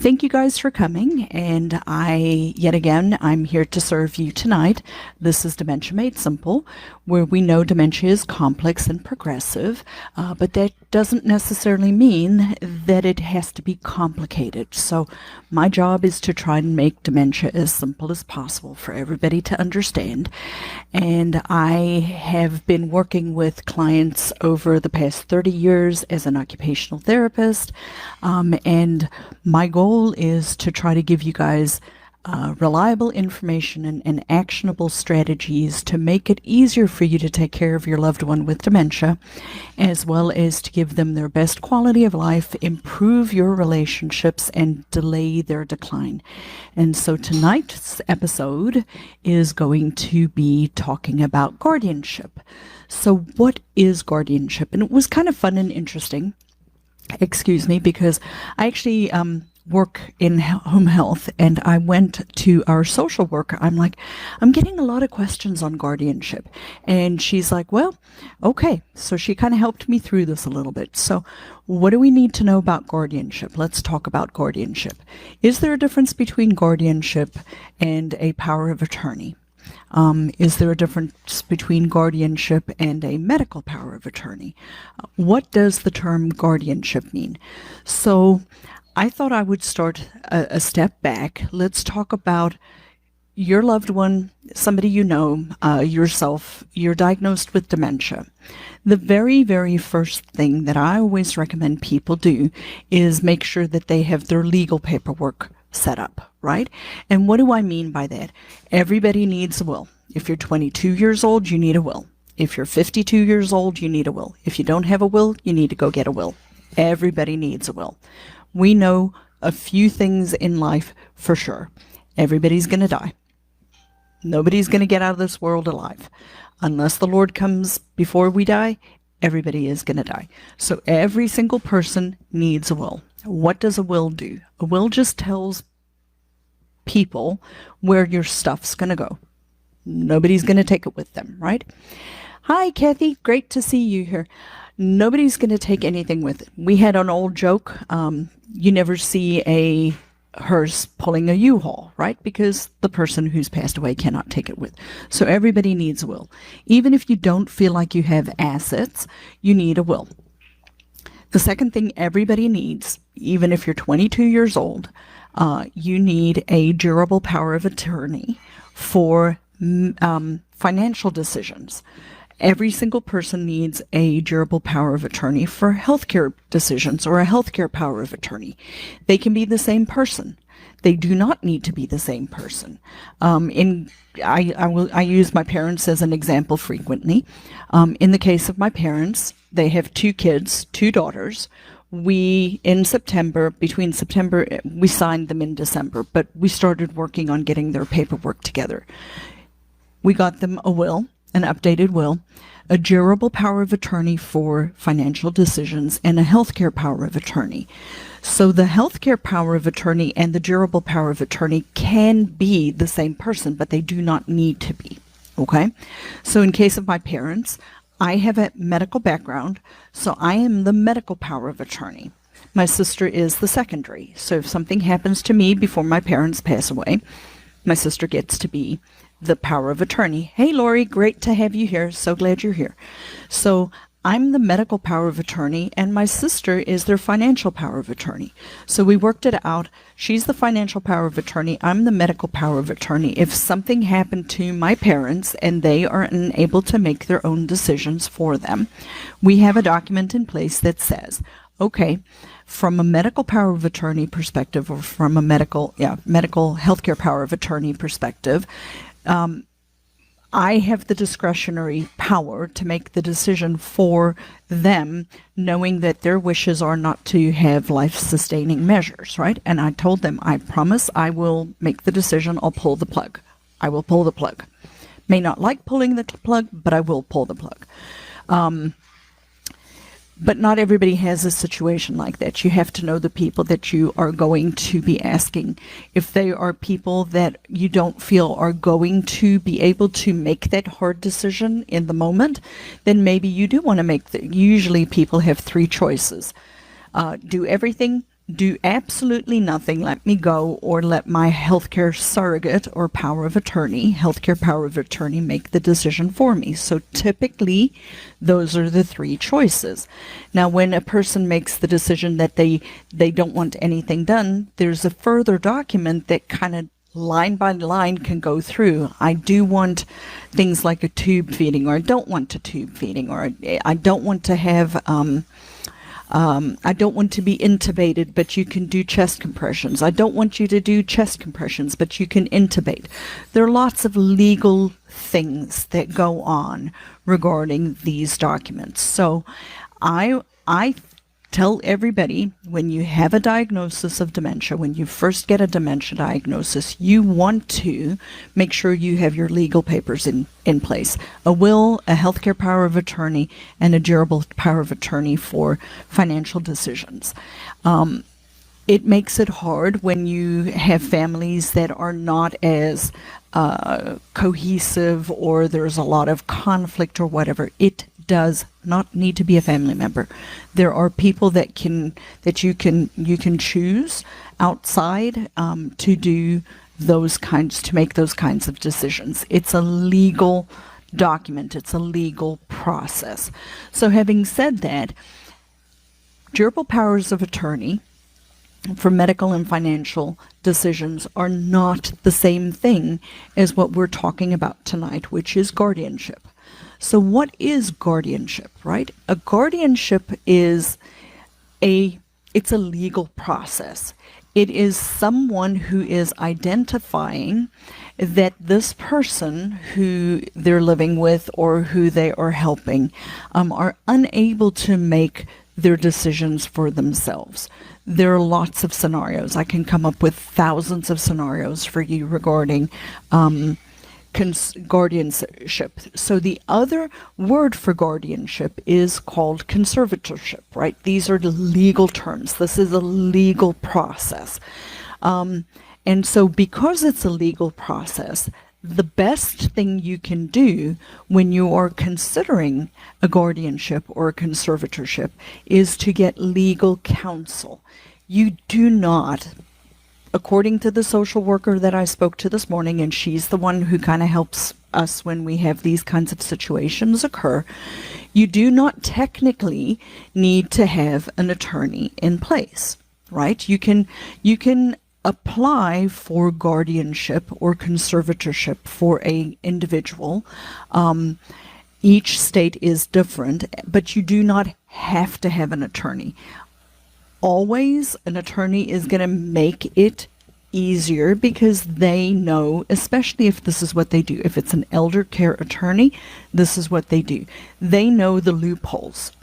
Thank you guys for coming, and I'm here to serve you tonight. This is Dementia Made Simple, where we know dementia is complex and progressive, but that doesn't necessarily mean that it has to be complicated. So my job is to try and make dementia as simple as possible for everybody to understand. And I have been working with clients over the past 30 years as an occupational therapist, and my goal is to try to give you guys reliable information and actionable strategies to make it easier for you to take care of your loved one with dementia, as well as to give them their best quality of life, improve your relationships, and delay their decline. And so tonight's episode is going to be talking about guardianship. So what is guardianship? And it was kind of fun and interesting, because I actually work in home health, and I went to our social worker. I'm like, I'm getting a lot of questions on guardianship. And she's like, well, okay. So she kind of helped me through this a little bit. So what do we need to know about guardianship? Let's talk about guardianship. Is there a difference between guardianship and a power of attorney? Is there a difference between guardianship and a medical power of attorney? What does the term guardianship mean? So I thought I would start a step back. Let's talk about your loved one, somebody you know, yourself. You're diagnosed with dementia. The very, very first thing that I always recommend people do is make sure that they have their legal paperwork set up, right? And what do I mean by that? Everybody needs a will. If you're 22 years old, you need a will. If you're 52 years old, you need a will. If you don't have a will, you need to go get a will. Everybody needs a will. We know a few things in life for sure. Everybody's going to die. Nobody's going to get out of this world alive. Unless the Lord comes before we die, everybody is going to die. So every single person needs a will. What does a will do? A will just tells people where your stuff's going to go. Nobody's going to take it with them, right? Hi, Kathy. Great to see you here. Nobody's going to take anything with it. We had an old joke. You never see a hearse pulling a U-Haul, right? Because the person who's passed away cannot take it with. So everybody needs a will. Even if you don't feel like you have assets, you need a will. The second thing everybody needs, even if you're 22 years old, you need a durable power of attorney for financial decisions. Every single person needs a durable power of attorney for healthcare decisions or a healthcare power of attorney. They can be the same person. They do not need to be the same person. I use my parents as an example frequently. In the case of my parents, they have two kids, two daughters. We signed them in December, but we started working on getting their paperwork together. We got them a will, an updated will, a durable power of attorney for financial decisions, and a healthcare power of attorney. So the healthcare power of attorney and the durable power of attorney can be the same person, but they do not need to be. Okay? So in case of my parents, I have a medical background, so I am the medical power of attorney. My sister is the secondary. So if something happens to me before my parents pass away, my sister gets to be the power of attorney. Hey, Lori, great to have you here. So glad you're here. So I'm the medical power of attorney, and my sister is their financial power of attorney. So we worked it out. She's the financial power of attorney. I'm the medical power of attorney. If something happened to my parents and they are unable to make their own decisions for them, we have a document in place that says, okay, from a medical power of attorney perspective, or from a medical healthcare power of attorney perspective, I have the discretionary power to make the decision for them, knowing that their wishes are not to have life-sustaining measures, right? And I told them, I promise I will make the decision. I'll pull the plug. I will pull the plug. May not like pulling the plug, but I will pull the plug. But not everybody has a situation like that. You have to know the people that you are going to be asking. If they are people that you don't feel are going to be able to make that hard decision in the moment, then maybe you do want to make usually people have three choices. Do everything, do absolutely nothing, let me go, or let my healthcare surrogate or power of attorney, healthcare power of attorney, make the decision for me. So typically, those are the three choices. Now, when a person makes the decision that they don't want anything done, there's a further document that kind of line by line can go through. I do want things like a tube feeding, or I don't want a tube feeding, or I don't want to have I don't want to be intubated, but you can do chest compressions. I don't want you to do chest compressions, but you can intubate. There are lots of legal things that go on regarding these documents. So I tell everybody, when you have a diagnosis of dementia, when you first get a dementia diagnosis, you want to make sure you have your legal papers in place. A will, a healthcare power of attorney, and a durable power of attorney for financial decisions. It makes it hard when you have families that are not as cohesive, or there's a lot of conflict or whatever. It does not need to be a family member. There are people that you can choose outside to do those kinds, to make those kinds of decisions. It's a legal document. It's a legal process. So having said that, durable powers of attorney for medical and financial decisions are not the same thing as what we're talking about tonight, which is guardianship. So what is guardianship, right? A guardianship is it's a legal process. It is someone who is identifying that this person who they're living with or who they are helping are unable to make their decisions for themselves. There are lots of scenarios. I can come up with thousands of scenarios for you regarding guardianship. So the other word for guardianship is called conservatorship, right? These are the legal terms. This is a legal process. And so because it's a legal process, the best thing you can do when you are considering a guardianship or a conservatorship is to get legal counsel. You do not, according to the social worker that I spoke to this morning, and she's the one who kind of helps us when we have these kinds of situations occur, you do not technically need to have an attorney in place, right? You can apply for guardianship or conservatorship for an individual. Each state is different, but you do not have to have an attorney. Always, an attorney is going to make it easier because they know, especially if this is what they do. If it's an elder care attorney, this is what they do. They know the loopholes.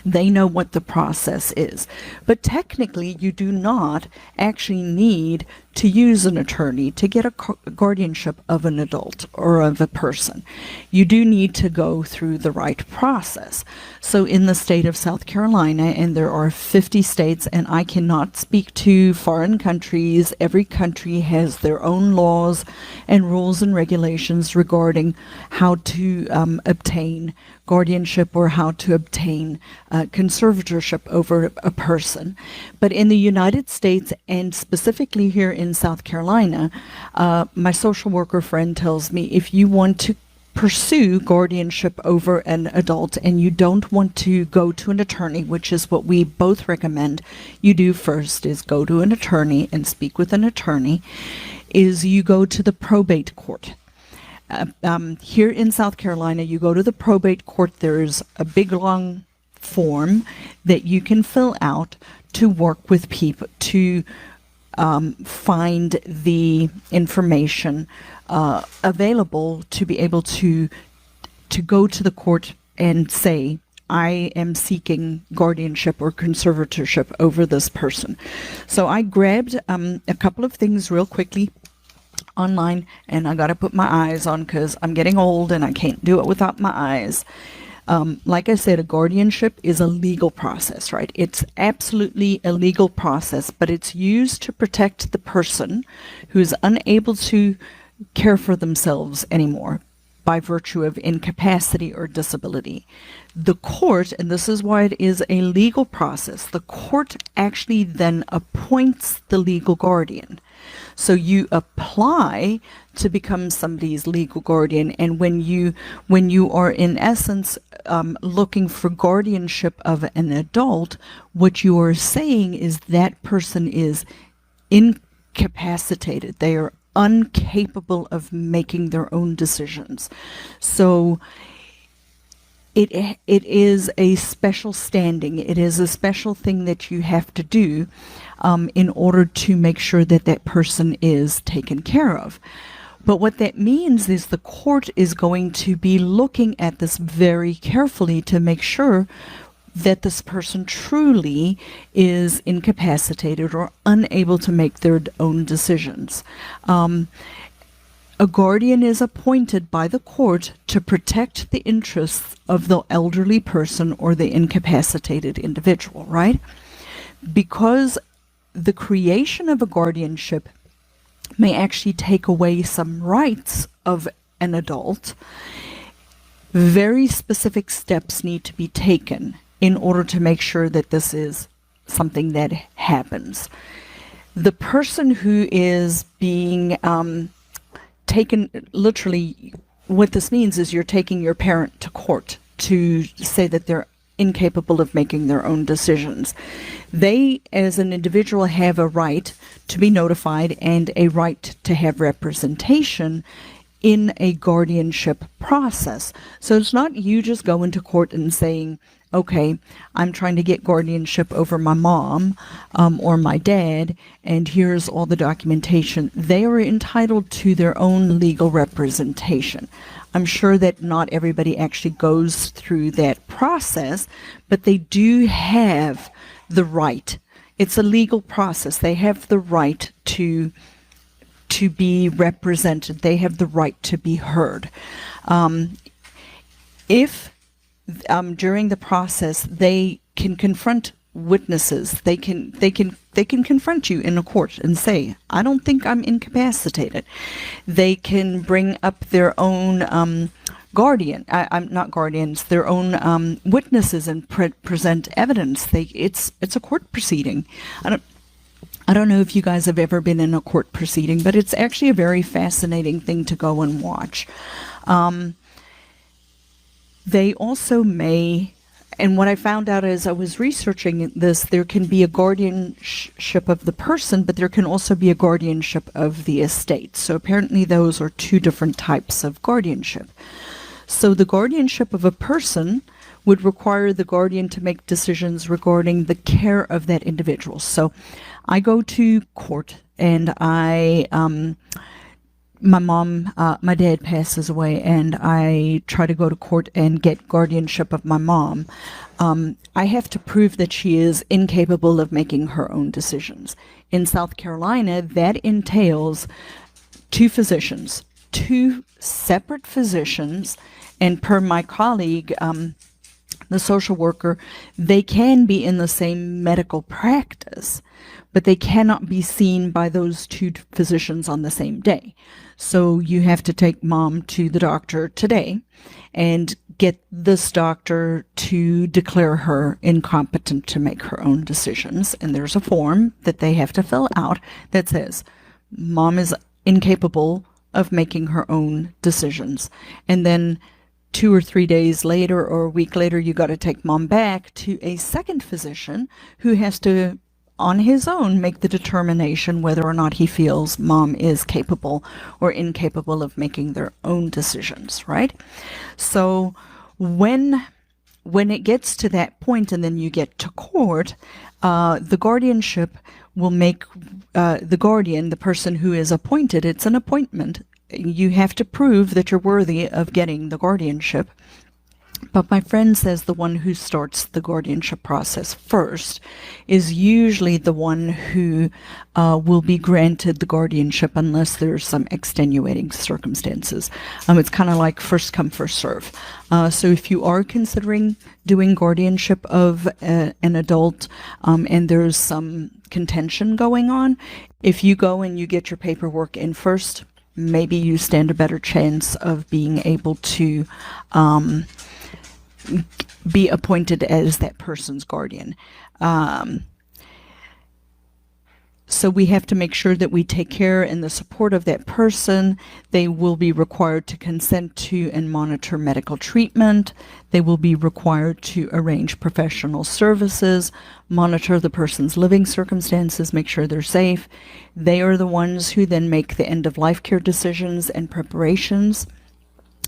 They know what the process is. But technically, you do not actually need to use an attorney to get a guardianship of an adult or of a person. You do need to go through the right process. So in the state of South Carolina, and there are 50 states, and I cannot speak to foreign countries. Every country has their own laws and rules and regulations regarding how to obtain guardianship or how to obtain conservatorship over a person. But in the United States, and specifically here in South Carolina, my social worker friend tells me if you want to pursue guardianship over an adult and you don't want to go to an attorney, which is what we both recommend you do first, is go to an attorney and speak with an attorney, is you go to the probate court. Here in South Carolina, you go to the probate court. There's a big long form that you can fill out to work with people to find the information available to be able to go to the court and say, I am seeking guardianship or conservatorship over this person. So I grabbed a couple of things real quickly online, and I got to put my eyes on because I'm getting old and I can't do it without my eyes. Like I said, a guardianship is a legal process, right? It's absolutely a legal process, but it's used to protect the person who is unable to care for themselves anymore by virtue of incapacity or disability. The court, and this is why it is a legal process, the court actually then appoints the legal guardian. So you apply to become somebody's legal guardian, and when you are in essence looking for guardianship of an adult, what you are saying is that person is incapacitated. They are incapable of making their own decisions. So it is a special standing. It is a special thing that you have to do in order to make sure that that person is taken care of. But what that means is the court is going to be looking at this very carefully to make sure that this person truly is incapacitated or unable to make their own decisions. A guardian is appointed by the court to protect the interests of the elderly person or the incapacitated individual, right? Because the creation of a guardianship may actually take away some rights of an adult, very specific steps need to be taken in order to make sure that this is something that happens. The person who is being taken, literally, what this means is you're taking your parent to court to say that they're incapable of making their own decisions. They, as an individual, have a right to be notified and a right to have representation in a guardianship process. So it's not you just going to court and saying, okay, I'm trying to get guardianship over my mom or my dad, and here's all the documentation. They are entitled to their own legal representation. I'm sure that not everybody actually goes through that process, but they do have the right. It's a legal process. They have the right to be represented. They have the right to be heard. If during the process they can confront witnesses, they can confront you in a court and say, I don't think I'm incapacitated. They can bring up their own I'm not guardians, their own witnesses and present evidence. It's a court proceeding. I don't know if you guys have ever been in a court proceeding, but it's actually a very fascinating thing to go and watch. They also may, and what I found out as I was researching this, there can be a guardianship of the person, but there can also be a guardianship of the estate. So apparently those are two different types of guardianship. So the guardianship of a person would require the guardian to make decisions regarding the care of that individual. So I go to court and my dad passes away, and I try to go to court and get guardianship of my mom. I have to prove that she is incapable of making her own decisions. In South Carolina, that entails two physicians, two separate physicians, and per my colleague, the social worker, they can be in the same medical practice, but they cannot be seen by those two physicians on the same day. So you have to take mom to the doctor today and get this doctor to declare her incompetent to make her own decisions. And there's a form that they have to fill out that says, mom is incapable of making her own decisions. And then 2 or 3 days later or a week later, you got to take mom back to a second physician who has to, on his own, make the determination whether or not he feels mom is capable or incapable of making their own decisions, right? So when it gets to that point and then you get to court, the guardianship will make the guardian, the person who is appointed, it's an appointment. You have to prove that you're worthy of getting the guardianship. But my friend says the one who starts the guardianship process first is usually the one who will be granted the guardianship unless there's some extenuating circumstances. It's kind of like first come, first serve. So if you are considering doing guardianship of an adult and there's some contention going on, if you go and you get your paperwork in first, maybe you stand a better chance of being able to be appointed as that person's guardian. So we have to make sure that we take care and the support of that person. They will be required to consent to and monitor medical treatment. They will be required to arrange professional services, monitor the person's living circumstances, make sure they're safe. They are the ones who then make the end-of-life care decisions and preparations.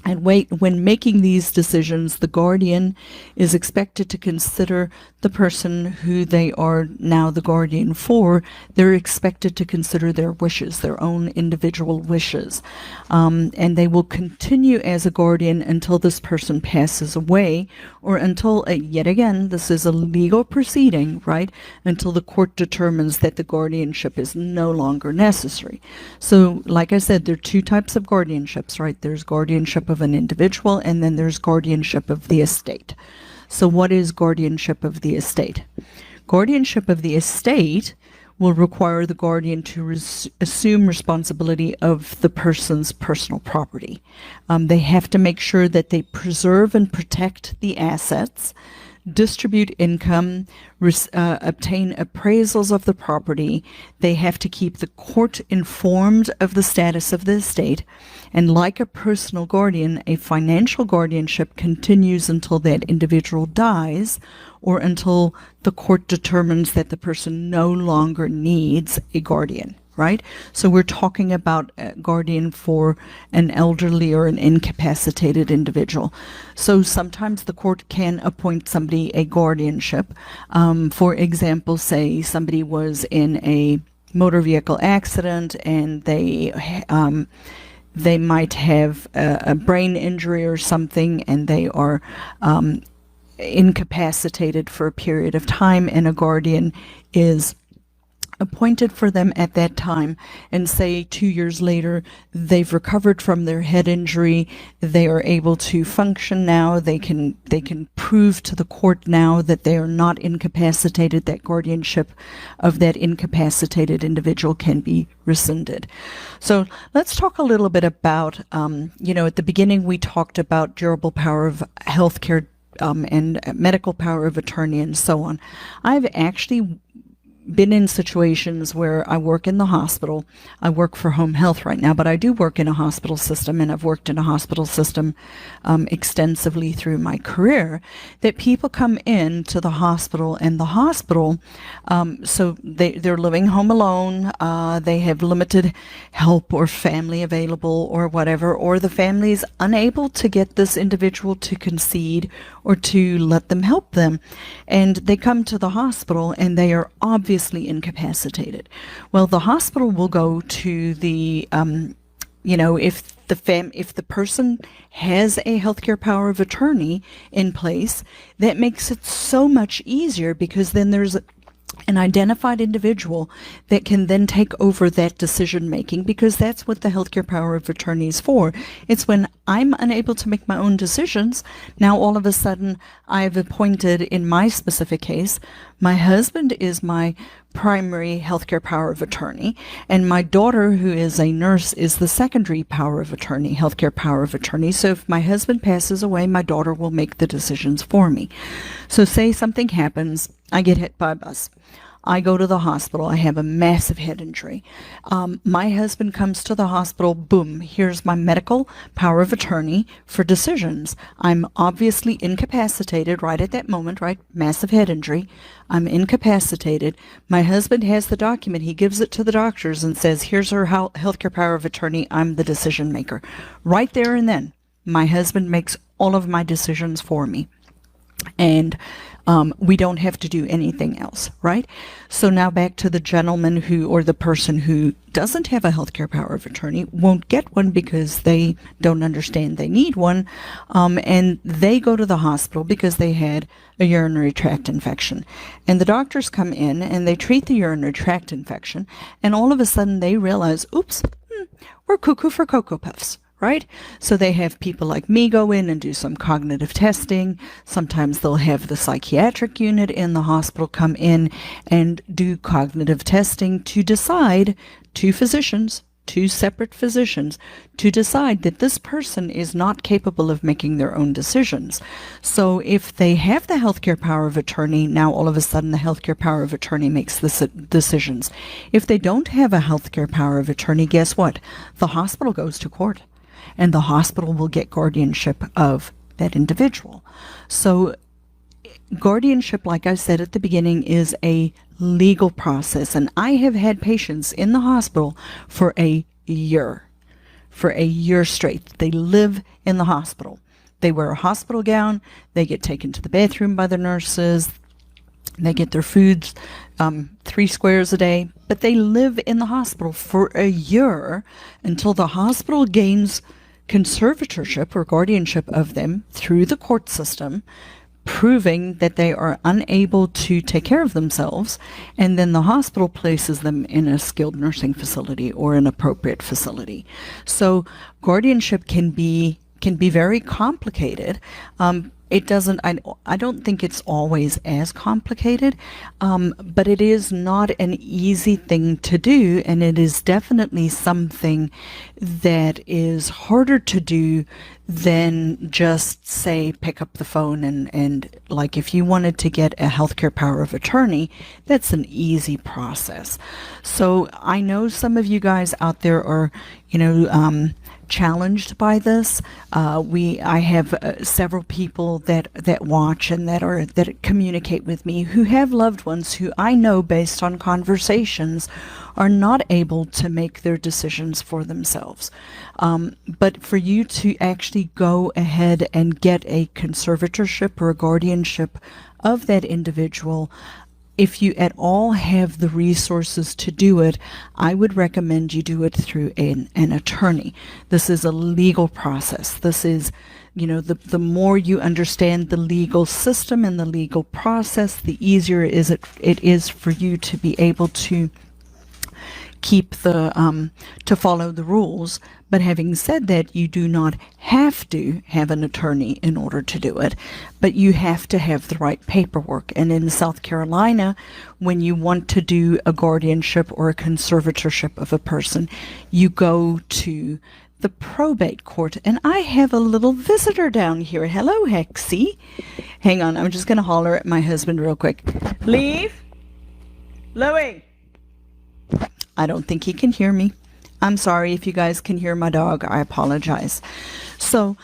And when making these decisions, the guardian is expected to consider the person who they are now the guardian for. They're expected to consider their wishes, their own individual wishes. And they will continue as a guardian until this person passes away, or until, yet again, this is a legal proceeding, right? Until the court determines that the guardianship is no longer necessary. So, like I said, there are two types of guardianships, right? There's guardianship of an individual, and then there's guardianship of the estate. So what is guardianship of the estate? Guardianship of the estate will require the guardian to assume responsibility of the person's personal property. They have to make sure that they preserve and protect the assets, distribute income, obtain appraisals of the property. They have to keep the court informed of the status of the estate. And like a personal guardian, a financial guardianship continues until that individual dies, or until the court determines that the person no longer needs a guardian, right? So we're talking about a guardian for an elderly or an incapacitated individual. So sometimes the court can appoint somebody a guardianship. For example, say somebody was in a motor vehicle accident and they might have a brain injury or something, and they are incapacitated for a period of time, and a guardian is appointed for them at that time, and say 2 years later they've recovered from their head injury, they are able to function now, they can prove to the court now that they are not incapacitated. That guardianship of that incapacitated individual can be rescinded. So let's talk a little bit about, at the beginning we talked about durable power of healthcare and medical power of attorney and so on. I've actually been in situations where I work in the hospital. I work for home health right now, but I do work in a hospital system, and I've worked in a hospital system extensively through my career, that people come in to the hospital, and the hospital, so they're living home alone, they have limited help or family available or whatever, or the family's unable to get this individual to concede or to let them help them. And they come to the hospital and they are obviously incapacitated. Well, the hospital will go to the, if the person has a healthcare power of attorney in place, that makes it so much easier, because then there's an identified individual that can then take over that decision making, because that's what the healthcare power of attorney is for. It's when I'm unable to make my own decisions, now all of a sudden I've appointed, in my specific case, my husband is my primary healthcare power of attorney, and my daughter, who is a nurse, is the secondary power of attorney, healthcare power of attorney. So if my husband passes away, my daughter will make the decisions for me. So say something happens, I get hit by a bus. I go to the hospital. I have a massive head injury. My husband comes to the hospital. Boom, here's my medical power of attorney for decisions. I'm obviously incapacitated right at that moment, right? Massive head injury. I'm incapacitated. My husband has the document. He gives it to the doctors and says, here's her healthcare power of attorney. I'm the decision maker. Right there and then, my husband makes all of my decisions for me. And we don't have to do anything else, right? So now back to the gentleman or the person who doesn't have a healthcare power of attorney, won't get one because they don't understand they need one, and they go to the hospital because they had a urinary tract infection. And the doctors come in and they treat the urinary tract infection, and all of a sudden they realize, oops, we're cuckoo for Cocoa Puffs. Right? So they have people like me go in and do some cognitive testing. Sometimes they'll have the psychiatric unit in the hospital come in and do cognitive testing to decide, two physicians, two separate physicians, to decide that this person is not capable of making their own decisions. So if they have the healthcare power of attorney, now all of a sudden the healthcare power of attorney makes the decisions. If they don't have a healthcare power of attorney, guess what? The hospital goes to court, and the hospital will get guardianship of that individual. So guardianship, like I said at the beginning, is a legal process, and I have had patients in the hospital for a year straight. They live in the hospital. They wear a hospital gown. They get taken to the bathroom by the nurses. They get their foods 3 squares a day, but they live in the hospital for a year until the hospital gains conservatorship or guardianship of them through the court system, proving that they are unable to take care of themselves, and then the hospital places them in a skilled nursing facility or an appropriate facility. So guardianship can be very complicated. I don't think it's always as complicated, but it is not an easy thing to do, and it is definitely something that is harder to do than just, say, pick up the phone and like if you wanted to get a healthcare power of attorney, that's an easy process. So I know some of you guys out there are, challenged by this. I have several people that watch and that communicate with me who have loved ones who I know, based on conversations, are not able to make their decisions for themselves. But for you to actually go ahead and get a conservatorship or a guardianship of that individual, if you at all have the resources to do it, I would recommend you do it through an attorney. This is a legal process. This is, the more you understand the legal system and the legal process, the easier it is for you to be able to keep to follow the rules. But having said that, you do not have to have an attorney in order to do it, but you have to have the right paperwork. And in South Carolina, when you want to do a guardianship or a conservatorship of a person, you go to the probate court. And I have a little visitor down here. Hello, Hexie. Hang on, I'm just going to holler at my husband real quick. Leave. Louie. I don't think he can hear me. I'm sorry if you guys can hear my dog. I apologize. So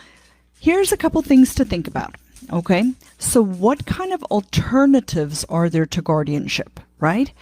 here's a couple things to think about. Okay, so what kind of alternatives are there to guardianship, right?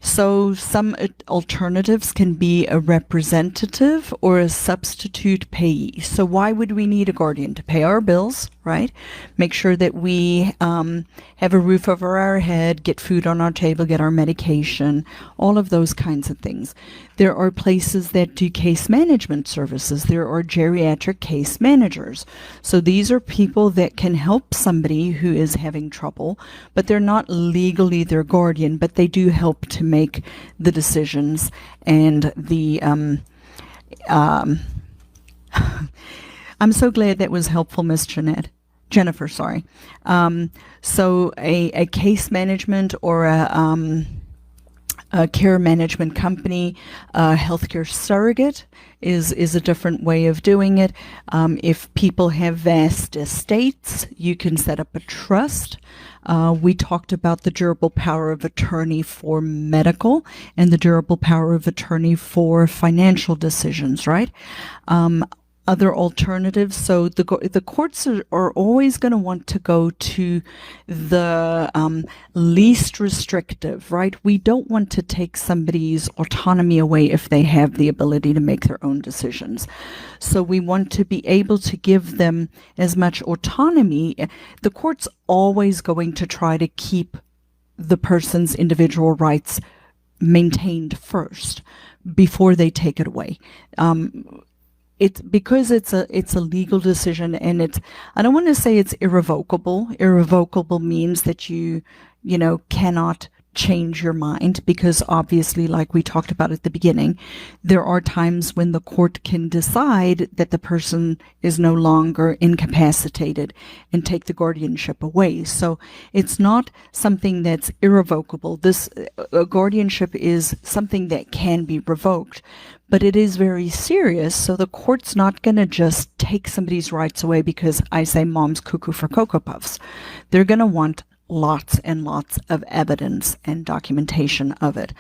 So some alternatives can be a representative or a substitute payee. So why would we need a guardian? To pay our bills, right? Make sure that we have a roof over our head, get food on our table, get our medication, all of those kinds of things. There are places that do case management services. There are geriatric case managers. So these are people that can help somebody who is having trouble, but they're not legally their guardian, but they do help to make the decisions and the I'm so glad that was helpful, Miss Jennifer, sorry. So a case management or a care management company, healthcare surrogate is a different way of doing it. If people have vast estates, you can set up a trust. We talked about the durable power of attorney for medical and the durable power of attorney for financial decisions, right? Other alternatives. So the courts are always going to want to go to the least restrictive, right? We don't want to take somebody's autonomy away if they have the ability to make their own decisions. So we want to be able to give them as much autonomy. The court's always going to try to keep the person's individual rights maintained first before they take it away. It's because it's a legal decision, and I don't want to say it's irrevocable. Irrevocable means that you cannot change your mind, because obviously, like we talked about at the beginning, there are times when the court can decide that the person is no longer incapacitated and take the guardianship away. So it's not something that's irrevocable. This guardianship is something that can be revoked, but it is very serious. So the court's not going to just take somebody's rights away because I say mom's cuckoo for Cocoa Puffs. They're going to want lots and lots of evidence and documentation of it.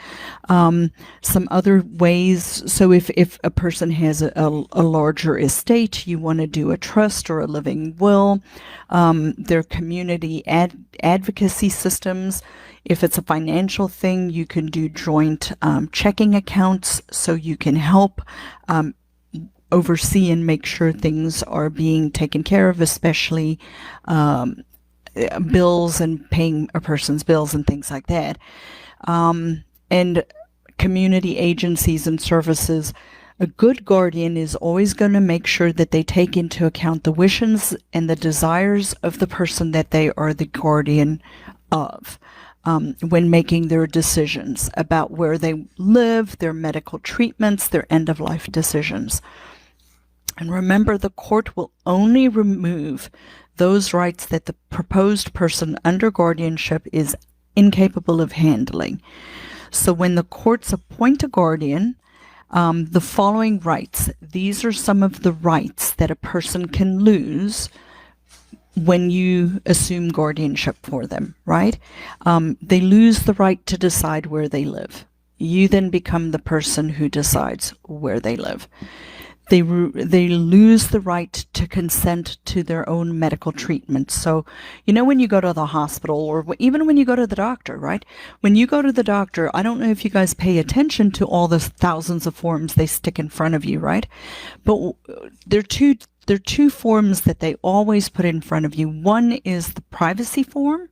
Some other ways, so if a person has a larger estate, you want to do a trust or a living will. Their community advocacy systems. If it's a financial thing, you can do joint checking accounts, so you can help oversee and make sure things are being taken care of, especially bills and paying a person's bills and things like that. And community agencies and services. A good guardian is always going to make sure that they take into account the wishes and the desires of the person that they are the guardian of, when making their decisions about where they live, their medical treatments, their end-of-life decisions. And remember, the court will only remove those rights that the proposed person under guardianship is incapable of handling. So when the courts appoint a guardian, the following rights, these are some of the rights that a person can lose when you assume guardianship for them, right? They lose the right to decide where they live. You then become the person who decides where they live. They lose the right to consent to their own medical treatment. So, when you go to the hospital, or even when you go to the doctor, right? When you go to the doctor, I don't know if you guys pay attention to all the thousands of forms they stick in front of you, right? But there are two forms that they always put in front of you. One is the privacy form,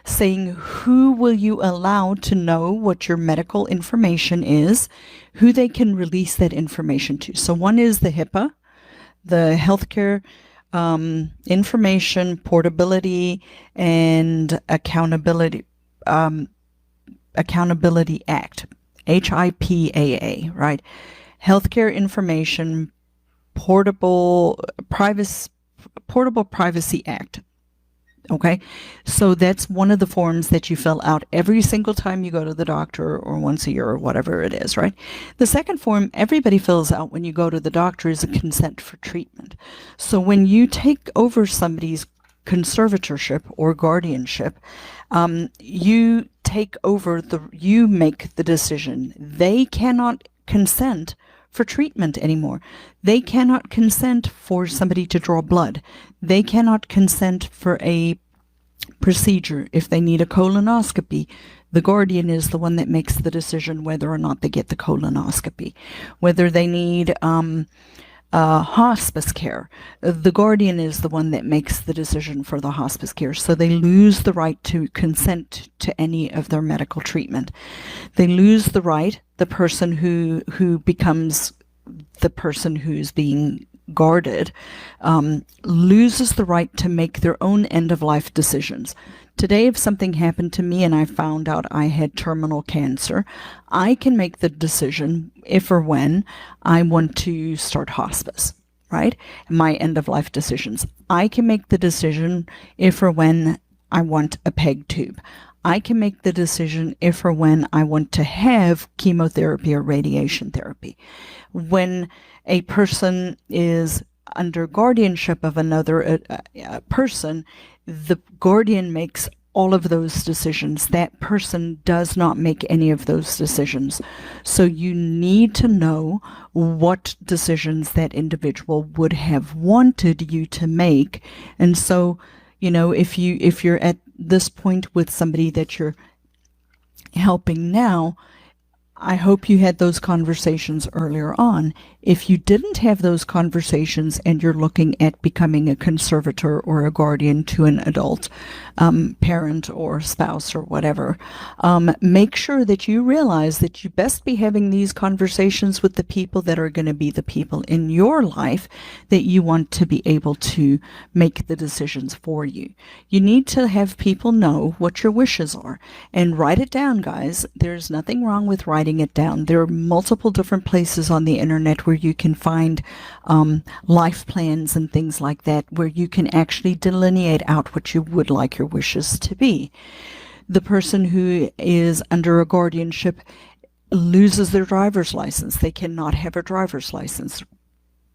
saying who will you allow to know what your medical information is, who they can release that information to. So one is the HIPAA, the Healthcare Information Portability and Accountability Act, HIPAA, right? Healthcare Information Portable Privacy Act. Okay, so that's one of the forms that you fill out every single time you go to the doctor, or once a year, or whatever it is, right? The second form everybody fills out when you go to the doctor is a consent for treatment. So when you take over somebody's conservatorship or guardianship, you take over you make the decision. They cannot consent for treatment anymore. They cannot consent for somebody to draw blood. They cannot consent for a procedure. If they need a colonoscopy, the guardian is the one that makes the decision whether or not they get the colonoscopy. Whether they need hospice care, the guardian is the one that makes the decision for the hospice care. So they lose the right to consent to any of their medical treatment. They lose the right, the person who becomes the person who's being guarded, loses the right to make their own end-of-life decisions. Today, if something happened to me and I found out I had terminal cancer, I can make the decision if or when I want to start hospice, right? My end-of-life decisions. I can make the decision if or when I want a PEG tube. I can make the decision if or when I want to have chemotherapy or radiation therapy. When a person is under guardianship of another person, the guardian makes all of those decisions. That person does not make any of those decisions. So you need to know what decisions that individual would have wanted you to make. And so, if you're at this point with somebody that you're helping now, I hope you had those conversations earlier on. If you didn't have those conversations and you're looking at becoming a conservator or a guardian to an adult parent or spouse or whatever, make sure that you realize that you best be having these conversations with the people that are going to be the people in your life that you want to be able to make the decisions for you. You need to have people know what your wishes are and write it down, guys. There's nothing wrong with writing it down. There are multiple different places on the internet where you can find life plans and things like that, where you can actually delineate out what you would like your wishes to be. The person who is under a guardianship loses their driver's license. They cannot have a driver's license.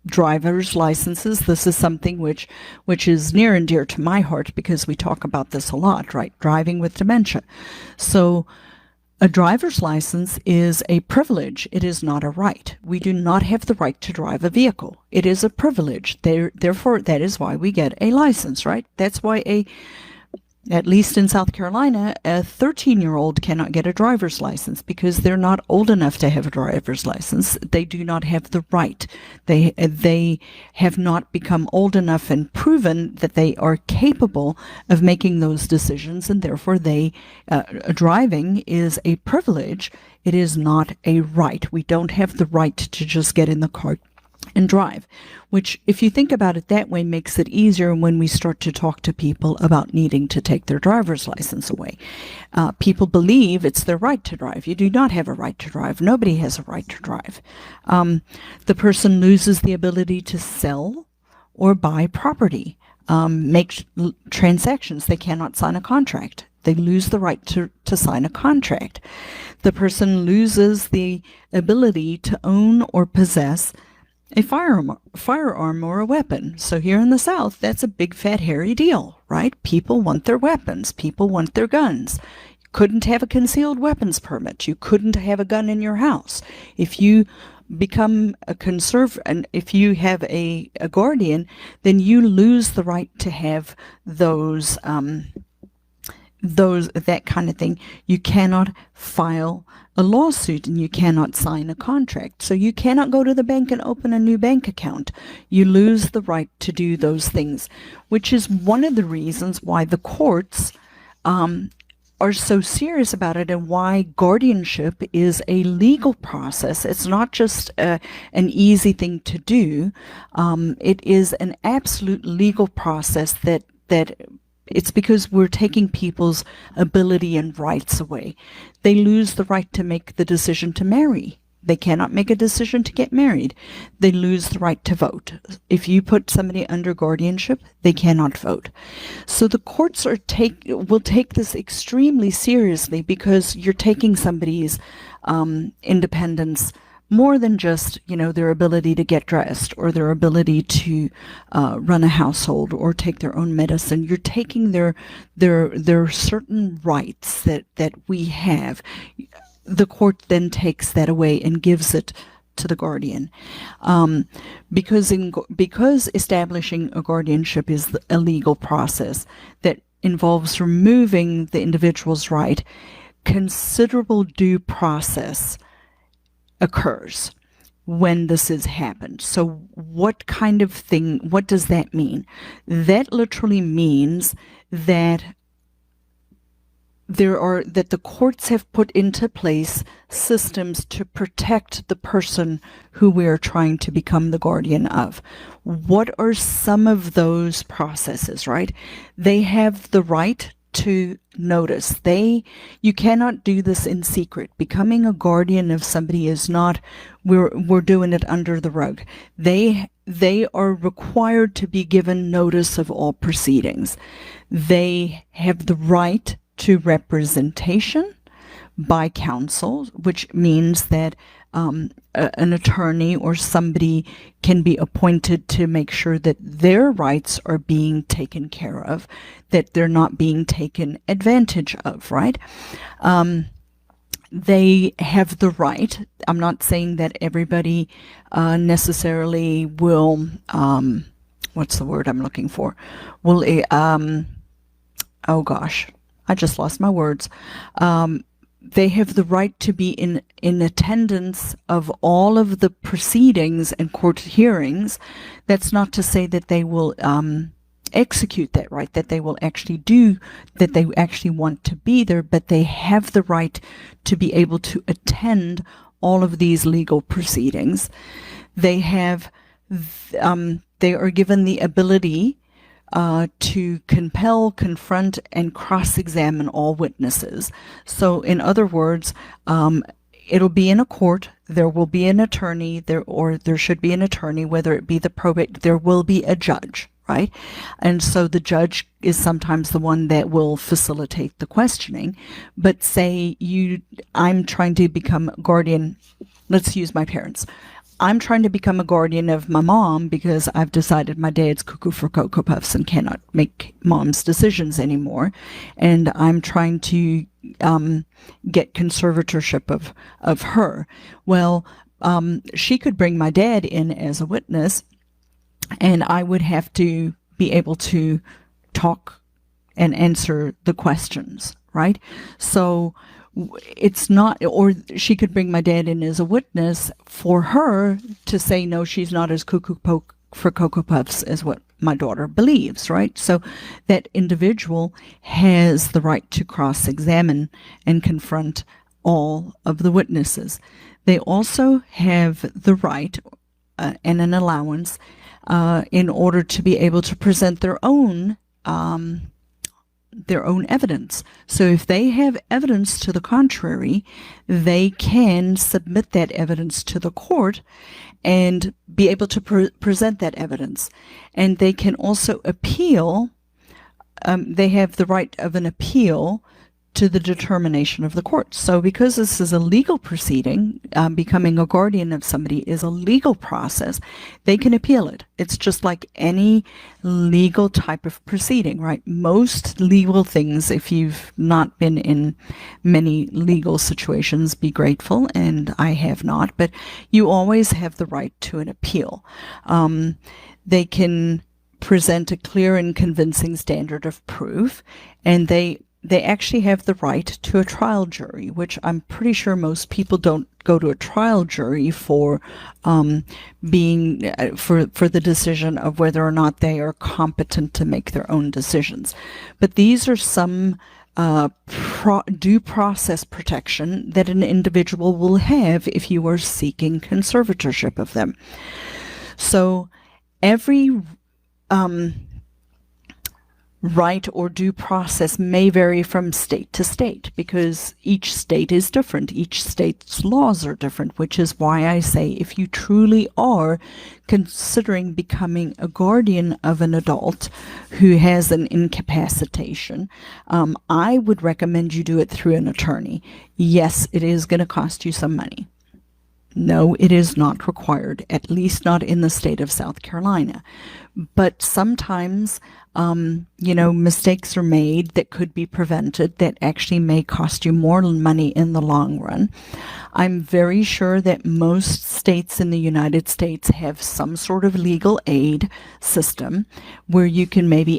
Driver's licenses, this is something which is near and dear to my heart because we talk about this a lot, right? Driving with dementia. So a driver's license is a privilege. It is not a right. We do not have the right to drive a vehicle. It is a privilege. Therefore, that is why we get a license, right? That's why at least in South Carolina, a 13-year-old cannot get a driver's license because they're not old enough to have a driver's license. They do not have the right. They have not become old enough and proven that they are capable of making those decisions, and therefore driving is a privilege. It is not a right. We don't have the right to just get in the car and drive, which, if you think about it that way, makes it easier when we start to talk to people about needing to take their driver's license away. People believe it's their right to drive. You do not have a right to drive. Nobody has a right to drive. The person loses the ability to sell or buy property, make transactions. They cannot sign a contract. They lose the right to sign a contract. The person loses the ability to own or possess a firearm or a weapon. So here in the South, that's a big, fat, hairy deal, right? People want their weapons. People want their guns. You couldn't have a concealed weapons permit. You couldn't have a gun in your house. If you become a and if you have a guardian, then you lose the right to have those that kind of thing. You cannot file a lawsuit and you cannot sign a contract. So you cannot go to the bank and open a new bank account. You lose the right to do those things, which is one of the reasons why the courts are so serious about it and why guardianship is a legal process. It's not just an easy thing to do. It is an absolute legal process that it's because we're taking people's ability and rights away. They lose the right to make the decision to marry. They cannot make a decision to get married. They lose the right to vote. If you put somebody under guardianship, they cannot vote. So the courts will take this extremely seriously because you're taking somebody's independence more than just, their ability to get dressed or their ability to run a household or take their own medicine. You're taking their certain rights that we have. The court then takes that away and gives it to the guardian. Because establishing a guardianship is a legal process that involves removing the individual's right, considerable due process occurs when this has happened. So what does that mean? That literally means that the courts have put into place systems to protect the person who we are trying to become the guardian of. What are some of those processes, right? They have the right to notice. You cannot do this in secret. Becoming a guardian of somebody is not, we're doing it under the rug. They are required to be given notice of all proceedings. They have the right to representation by counsel, which means that an attorney or somebody can be appointed to make sure that their rights are being taken care of, that they're not being taken advantage of, right? They have the right. I'm not saying that everybody necessarily will, what's the word I'm looking for? Will, oh gosh, I just lost my words. they have the right to be in attendance of all of the proceedings and court hearings. That's not to say that they will execute that right, that they will actually do, that they actually want to be there, but they have the right to be able to attend all of these legal proceedings. They have, they are given the ability to compel, confront, and cross-examine all witnesses. So in other words, it'll be in a court, there will be an attorney, there should be an attorney, whether it be the probate, there will be a judge, right? And so the judge is sometimes the one that will facilitate the questioning. But say I'm trying to become guardian, let's use my parents. I'm trying to become a guardian of my mom because I've decided my dad's cuckoo for Cocoa Puffs and cannot make mom's decisions anymore. And I'm trying to get conservatorship of her. Well, she could bring my dad in as a witness, and I would have to be able to talk and answer the questions, right? So it's not, or she could bring my dad in as a witness for her to say, no, she's not as cuckoo for Cocoa Puffs as what my daughter believes, right? So that individual has the right to cross-examine and confront all of the witnesses. They also have the right and an allowance in order to be able to present their own evidence. So if they have evidence to the contrary, they can submit that evidence to the court and be able to present that evidence. And they can also appeal. They have the right of an appeal to the determination of the court. So because this is a legal proceeding, becoming a guardian of somebody is a legal process, they can appeal it. It's just like any legal type of proceeding, right? Most legal things, if you've not been in many legal situations, be grateful, and I have not, but you always have the right to an appeal. They can present a clear and convincing standard of proof, and they actually have the right to a trial jury, which I'm pretty sure most people don't go to a trial jury for being for the decision of whether or not they are competent to make their own decisions. But these are some due process protection that an individual will have if you are seeking conservatorship of them. So every right or due process may vary from state to state because each state is different. Each state's laws are different, which is why I say if you truly are considering becoming a guardian of an adult who has an incapacitation, I would recommend you do it through an attorney. Yes, it is going to cost you some money. No, it is not required, at least not in the state of South Carolina. But sometimes, mistakes are made that could be prevented that actually may cost you more money in the long run. I'm very sure that most states in the United States have some sort of legal aid system where you can maybe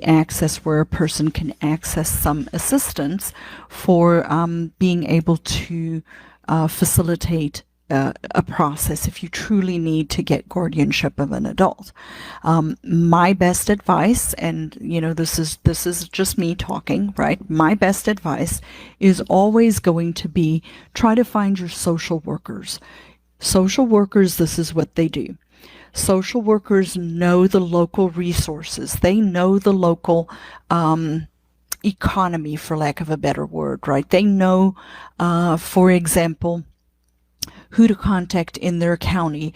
where a person can access some assistance for being able to facilitate a process if you truly need to get guardianship of an adult. My best advice, and this is just me talking, right? My best advice is always going to be try to find your social workers. Social workers, this is what they do. Social workers know the local resources. They know the local economy, for lack of a better word, right? They know, for example, who to contact in their county,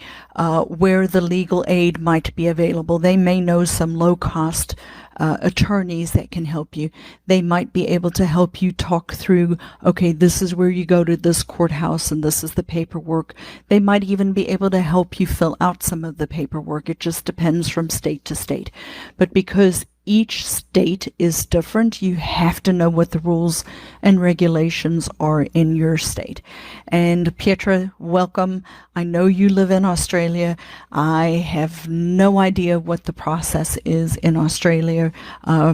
where the legal aid might be available. They may know some low-cost attorneys that can help you. They might be able to help you talk through, okay, this is where you go to this courthouse and this is the paperwork. They might even be able to help you fill out some of the paperwork. It just depends from state to state. But because each state is different. You have to know what the rules and regulations are in your state. And Pietra, welcome. I know you live in Australia. I have no idea what the process is in Australia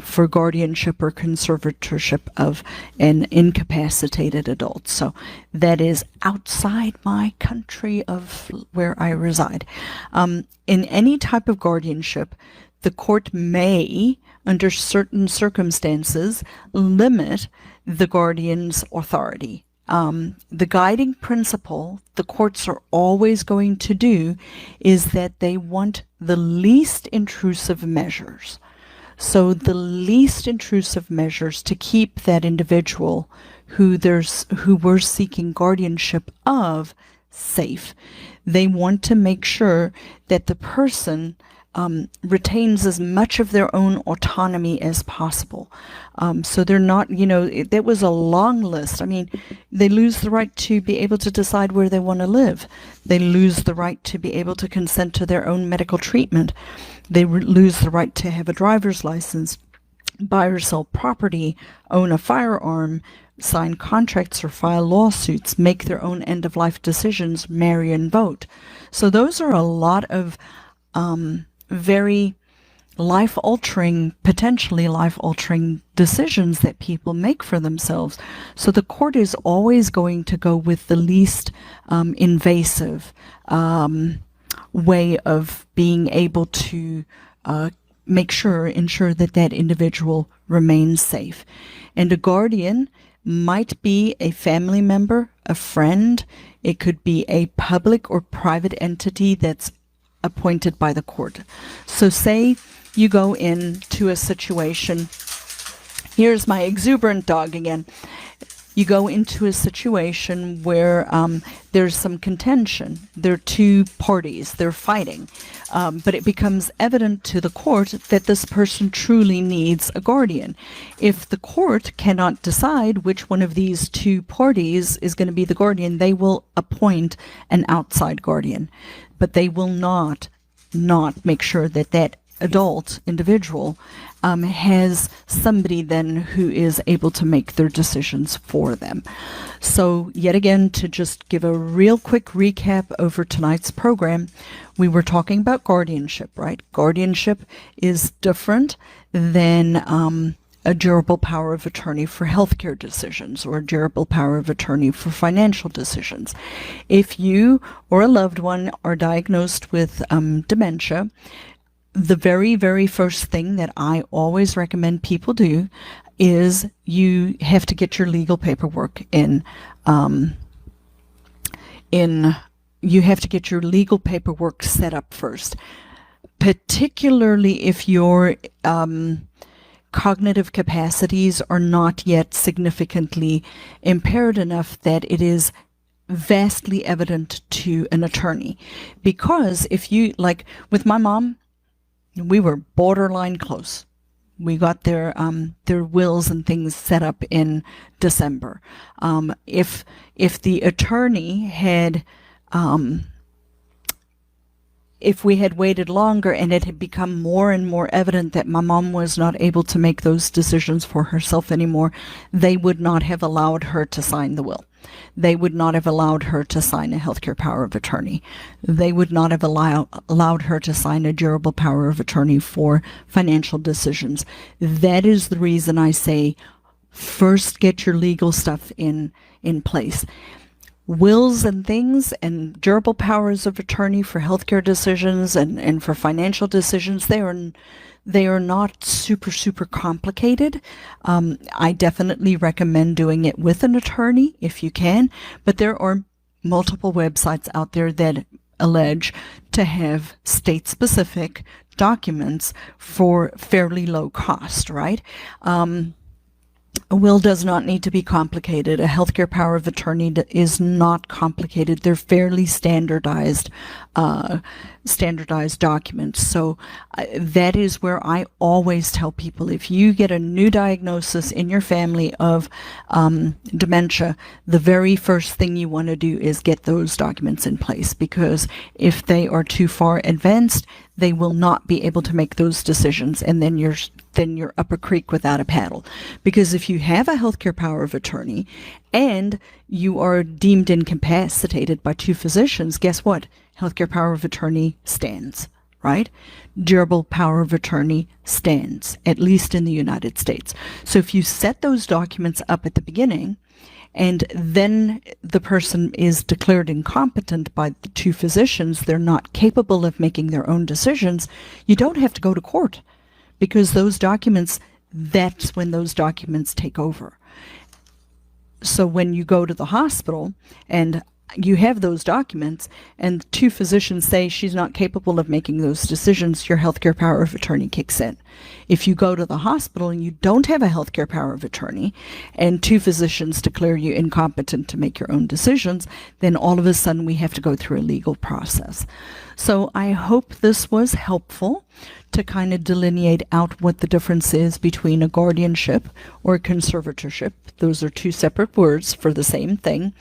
for guardianship or conservatorship of an incapacitated adult. So that is outside my country of where I reside. In any type of guardianship, the court may, under certain circumstances, limit the guardian's authority. The guiding principle the courts are always going to do is that they want the least intrusive measures. So the least intrusive measures to keep that individual who we're seeking guardianship of safe. They want to make sure that the person retains as much of their own autonomy as possible. So they're not, that was a long list. I mean, they lose the right to be able to decide where they want to live. They lose the right to be able to consent to their own medical treatment. They lose the right to have a driver's license, buy or sell property, own a firearm, sign contracts or file lawsuits, make their own end-of-life decisions, marry and vote. So those are a lot of very life-altering, potentially life-altering decisions that people make for themselves. So the court is always going to go with the least invasive way of being able to ensure that that individual remains safe. And a guardian might be a family member, a friend. It could be a public or private entity that's appointed by the court. So say you go into a situation, here's my exuberant dog again. You go into a situation where there's some contention. There are two parties, they're fighting, but it becomes evident to the court that this person truly needs a guardian. If the court cannot decide which one of these two parties is going to be the guardian, they will appoint an outside guardian, but they will not make sure that that adult individual has somebody then who is able to make their decisions for them. So yet again, to just give a real quick recap over tonight's program, we were talking about guardianship, right? Guardianship is different than a durable power of attorney for healthcare decisions or a durable power of attorney for financial decisions. If you or a loved one are diagnosed with dementia, the very, very first thing that I always recommend people do is you have to get your legal paperwork you have to get your legal paperwork set up first, particularly if your cognitive capacities are not yet significantly impaired enough that it is vastly evident to an attorney. Because if you, like with my mom, we were borderline close. We got their wills and things set up in December. If the attorney had, if we had waited longer and it had become more and more evident that my mom was not able to make those decisions for herself anymore, they would not have allowed her to sign the will. They would not have allowed her to sign a healthcare power of attorney. They would not have allowed her to sign a durable power of attorney for financial decisions. That is the reason I say first get your legal stuff in place. Wills and things and durable powers of attorney for healthcare decisions and for financial decisions, they are not super complicated. I definitely recommend doing it with an attorney if you can, but there are multiple websites out there that allege to have state-specific documents for fairly low cost, right? A will does not need to be complicated. A healthcare power of attorney is not complicated. They're fairly standardized documents. So that is where I always tell people, if you get a new diagnosis in your family of dementia, the very first thing you want to do is get those documents in place, because if they are too far advanced, they will not be able to make those decisions, and then you're up a creek without a paddle. Because if you have a healthcare power of attorney and you are deemed incapacitated by two physicians, guess what? Healthcare power of attorney stands, right? Durable power of attorney stands, at least in the United States. So if you set those documents up at the beginning, and then the person is declared incompetent by the two physicians, they're not capable of making their own decisions, you don't have to go to court, because those documents, that's when those documents take over. So when you go to the hospital and you have those documents and two physicians say she's not capable of making those decisions, your healthcare power of attorney kicks in. If you go to the hospital and you don't have a healthcare power of attorney and two physicians declare you incompetent to make your own decisions, then all of a sudden we have to go through a legal process. So I hope this was helpful to kind of delineate out what the difference is between a guardianship or a conservatorship. Those are two separate words for the same thing,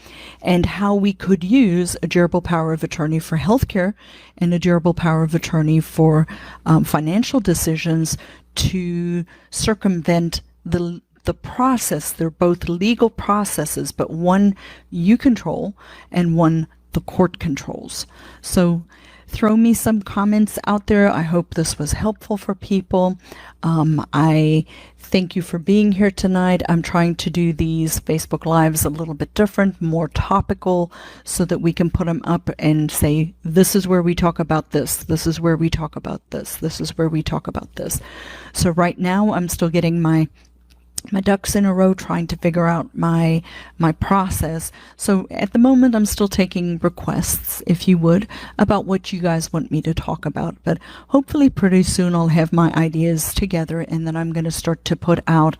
and how we could use a durable power of attorney for healthcare and a durable power of attorney for financial decisions to circumvent the process. They're both legal processes, but one you control and one the court controls. So throw me some comments out there. I hope this was helpful for people. I thank you for being here tonight. I'm trying to do these Facebook Lives a little bit different, more topical, so that we can put them up and say, this is where we talk about this, this is where we talk about this, this is where we talk about this. So right now I'm still getting my ducks in a row, trying to figure out my process. So at the moment I'm still taking requests, if you would, about what you guys want me to talk about, but hopefully pretty soon I'll have my ideas together, and then I'm going to start to put out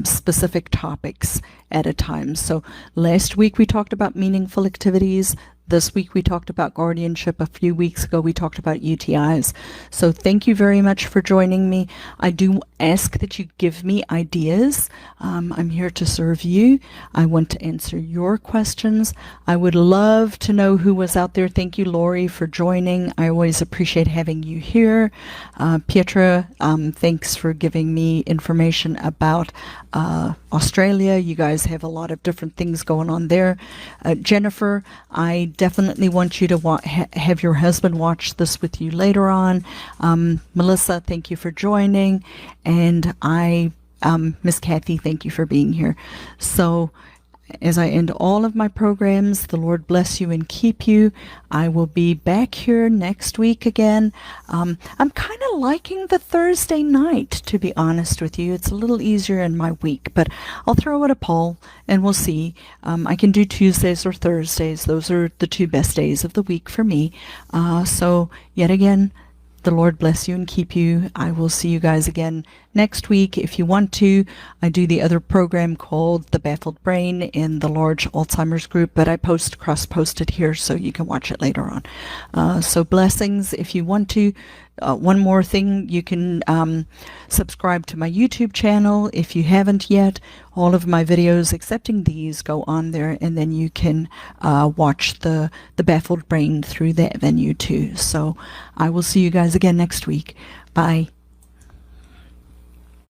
specific topics at a time. So last week we talked about meaningful activities. This week we talked about guardianship. A few weeks ago we talked about UTIs. So thank you very much for joining me. I do ask that you give me ideas. I'm here to serve you. I want to answer your questions. I would love to know who was out there. Thank you, Lori, for joining. I always appreciate having you here. Pietra, thanks for giving me information about Australia. You guys have a lot of different things going on there. Jennifer, I definitely want you to have your husband watch this with you later on. Melissa, thank you for joining. And Miss Kathy, thank you for being here. So as I end all of my programs, the Lord bless you and keep you. I will be back here next week again. I'm kind of liking the Thursday night, to be honest with you. It's a little easier in my week, but I'll throw it a poll and we'll see. I can do Tuesdays or Thursdays. Those are the two best days of the week for me. So yet again, the Lord bless you and keep you. I will see you guys again next week. If you want to, I do the other program called The Baffled Brain in the large Alzheimer's group, but I cross-post it here so you can watch it later on. So blessings. If you want to, one more thing, you can subscribe to my YouTube channel if you haven't yet. All of my videos, excepting these, go on there, and then you can watch the Baffled Brain through that venue too. So I will see you guys again next week. Bye.